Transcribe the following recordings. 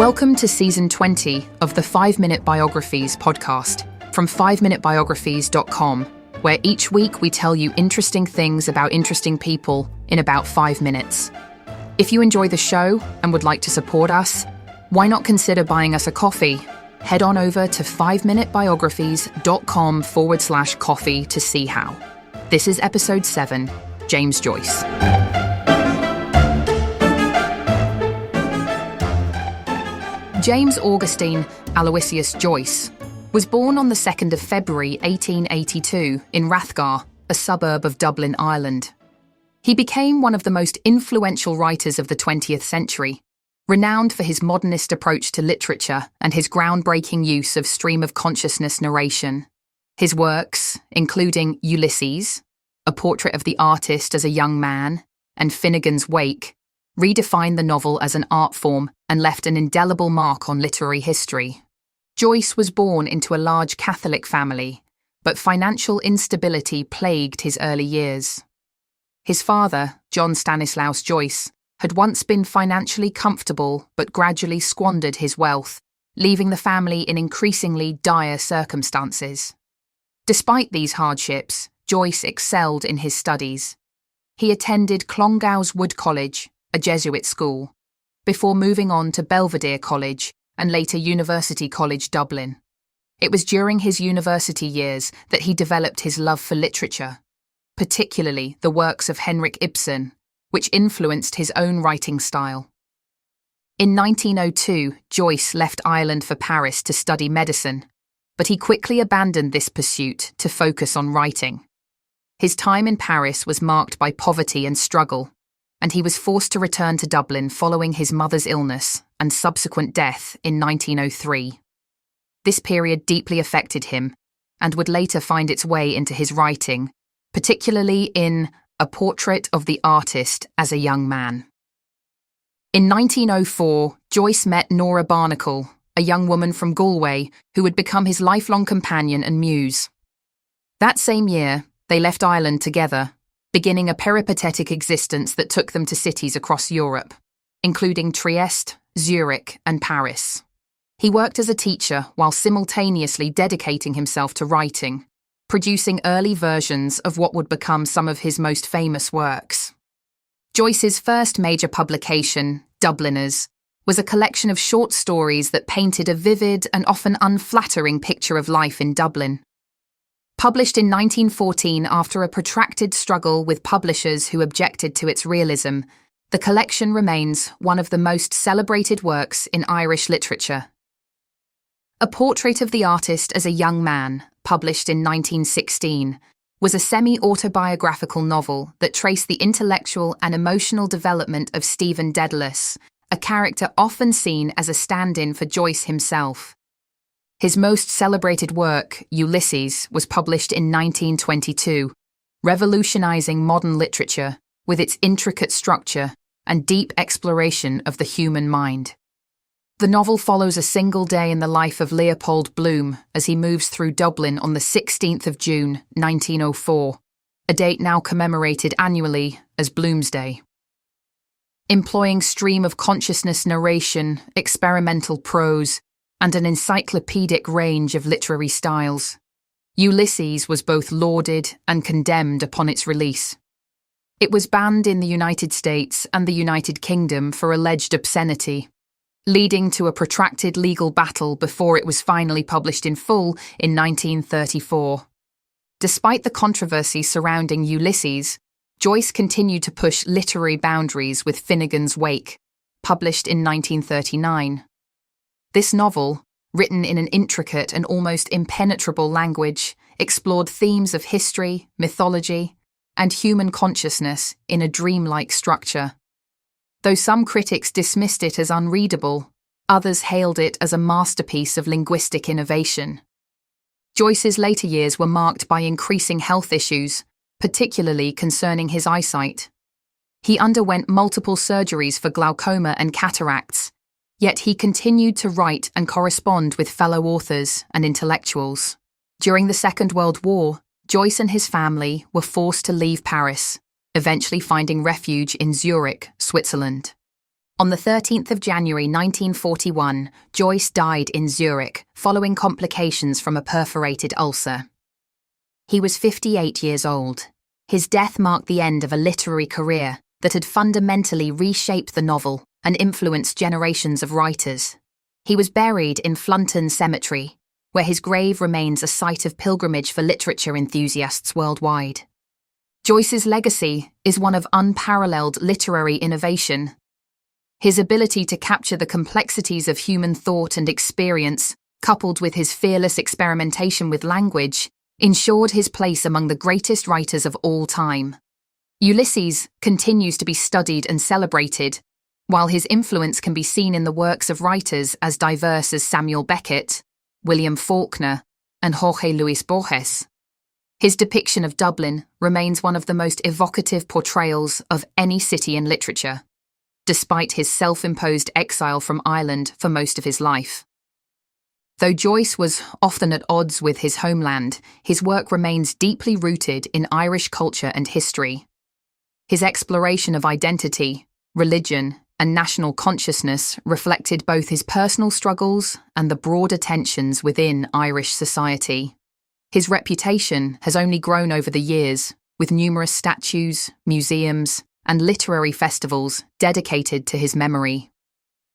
Welcome to Season 20 of the 5-Minute Biographies podcast from 5minutebiographies.com, where each week we tell you interesting things about interesting people in about 5 minutes. If you enjoy the show and would like to support us, why not consider buying us a coffee? Head on over to 5minutebiographies.com/coffee to see how. This is Episode 7, James Joyce. James Augustine Aloysius Joyce was born on the 2nd of February 1882 in Rathgar, a suburb of Dublin, Ireland. He became one of the most influential writers of the 20th century, renowned for his modernist approach to literature and his groundbreaking use of stream-of-consciousness narration. His works, including Ulysses, a portrait of the artist as a young man, and Finnegan's Wake, redefined the novel as an art form and left an indelible mark on literary history. Joyce was born into a large Catholic family, but financial instability plagued his early years. His father, John Stanislaus Joyce, had once been financially comfortable but gradually squandered his wealth, leaving the family in increasingly dire circumstances. Despite these hardships, Joyce excelled in his studies. He attended Clongowes Wood College, a Jesuit school, before moving on to Belvedere College and later University College Dublin. It was during his university years that he developed his love for literature, particularly the works of Henrik Ibsen, which influenced his own writing style. In 1902, Joyce left Ireland for Paris to study medicine, but he quickly abandoned this pursuit to focus on writing. His time in Paris was marked by poverty and struggle, and he was forced to return to Dublin following his mother's illness and subsequent death in 1903. This period deeply affected him and would later find its way into his writing, particularly in A Portrait of the Artist as a Young Man. In 1904, Joyce met Nora Barnacle, a young woman from Galway who would become his lifelong companion and muse. That same year, they left Ireland together, beginning a peripatetic existence that took them to cities across Europe, including Trieste, Zurich, and Paris. He worked as a teacher while simultaneously dedicating himself to writing, producing early versions of what would become some of his most famous works. Joyce's first major publication, Dubliners, was a collection of short stories that painted a vivid and often unflattering picture of life in Dublin. Published in 1914 after a protracted struggle with publishers who objected to its realism, the collection remains one of the most celebrated works in Irish literature. A Portrait of the Artist as a Young Man, published in 1916, was a semi-autobiographical novel that traced the intellectual and emotional development of Stephen Dedalus, a character often seen as a stand-in for Joyce himself. His most celebrated work, Ulysses, was published in 1922, revolutionizing modern literature with its intricate structure and deep exploration of the human mind. The novel follows a single day in the life of Leopold Bloom as he moves through Dublin on the 16th of June, 1904, a date now commemorated annually as Bloomsday. Employing stream-of-consciousness narration, experimental prose, and an encyclopedic range of literary styles, Ulysses was both lauded and condemned upon its release. It was banned in the United States and the United Kingdom for alleged obscenity, leading to a protracted legal battle before it was finally published in full in 1934. Despite the controversy surrounding Ulysses, Joyce continued to push literary boundaries with Finnegan's Wake, published in 1939. This novel, written in an intricate and almost impenetrable language, explored themes of history, mythology, and human consciousness in a dreamlike structure. Though some critics dismissed it as unreadable, others hailed it as a masterpiece of linguistic innovation. Joyce's later years were marked by increasing health issues, particularly concerning his eyesight. He underwent multiple surgeries for glaucoma and cataracts, yet he continued to write and correspond with fellow authors and intellectuals. During the Second World War, Joyce and his family were forced to leave Paris, eventually finding refuge in Zurich, Switzerland. On the 13th of January 1941, Joyce died in Zurich following complications from a perforated ulcer. He was 58 years old. His death marked the end of a literary career that had fundamentally reshaped the novel and influenced generations of writers. He was buried in Flunton Cemetery, where his grave remains a site of pilgrimage for literature enthusiasts worldwide. Joyce's legacy is one of unparalleled literary innovation. His ability to capture the complexities of human thought and experience, coupled with his fearless experimentation with language, ensured his place among the greatest writers of all time. Ulysses continues to be studied and celebrated, while his influence can be seen in the works of writers as diverse as Samuel Beckett, William Faulkner, and Jorge Luis Borges. His depiction of Dublin remains one of the most evocative portrayals of any city in literature, despite his self-imposed exile from Ireland for most of his life. Though Joyce was often at odds with his homeland, his work remains deeply rooted in Irish culture and history. His exploration of identity, religion, and national consciousness reflected both his personal struggles and the broader tensions within Irish society. His reputation has only grown over the years, with numerous statues, museums, and literary festivals dedicated to his memory.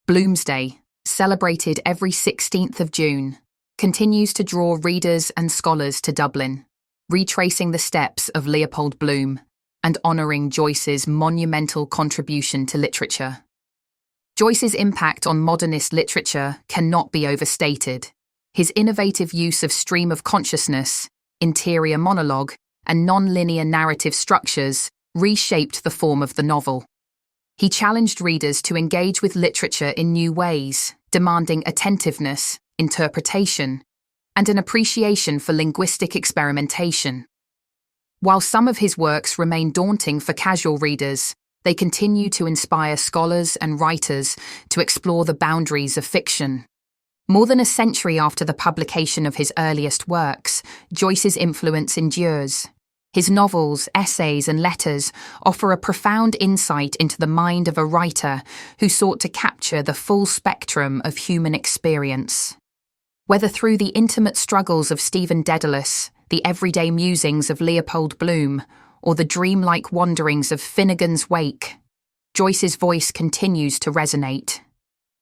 Bloomsday, celebrated every 16th of June, continues to draw readers and scholars to Dublin, retracing the steps of Leopold Bloom and honouring Joyce's monumental contribution to literature. Joyce's impact on modernist literature cannot be overstated. His innovative use of stream of consciousness, interior monologue, and non-linear narrative structures reshaped the form of the novel. He challenged readers to engage with literature in new ways, demanding attentiveness, interpretation, and an appreciation for linguistic experimentation. While some of his works remain daunting for casual readers, they continue to inspire scholars and writers to explore the boundaries of fiction. More than a century after the publication of his earliest works, Joyce's influence endures. His novels, essays, and letters offer a profound insight into the mind of a writer who sought to capture the full spectrum of human experience. Whether through the intimate struggles of Stephen Dedalus, the everyday musings of Leopold Bloom, or the dreamlike wanderings of Finnegan's Wake, Joyce's voice continues to resonate.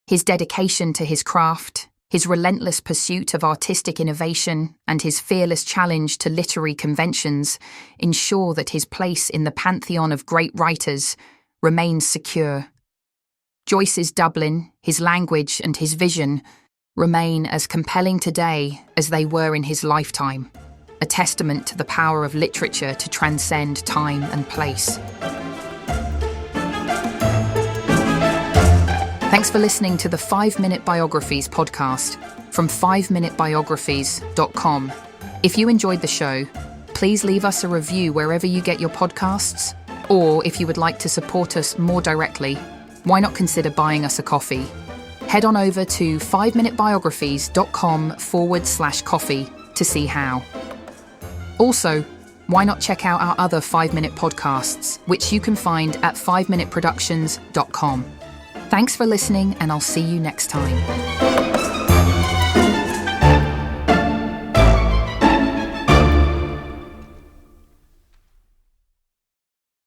His dedication to his craft, his relentless pursuit of artistic innovation, and his fearless challenge to literary conventions ensure that his place in the pantheon of great writers remains secure. Joyce's Dublin, his language, and his vision remain as compelling today as they were in his lifetime, a testament to the power of literature to transcend time and place. Thanks for listening to the 5-Minute Biographies podcast from 5minutebiographies.com. If you enjoyed the show, please leave us a review wherever you get your podcasts, or if you would like to support us more directly, why not consider buying us a coffee? Head on over to 5minutebiographies.com/coffee to see how. Also, why not check out our other 5-minute podcasts, which you can find at 5minuteproductions.com. Thanks for listening, and I'll see you next time.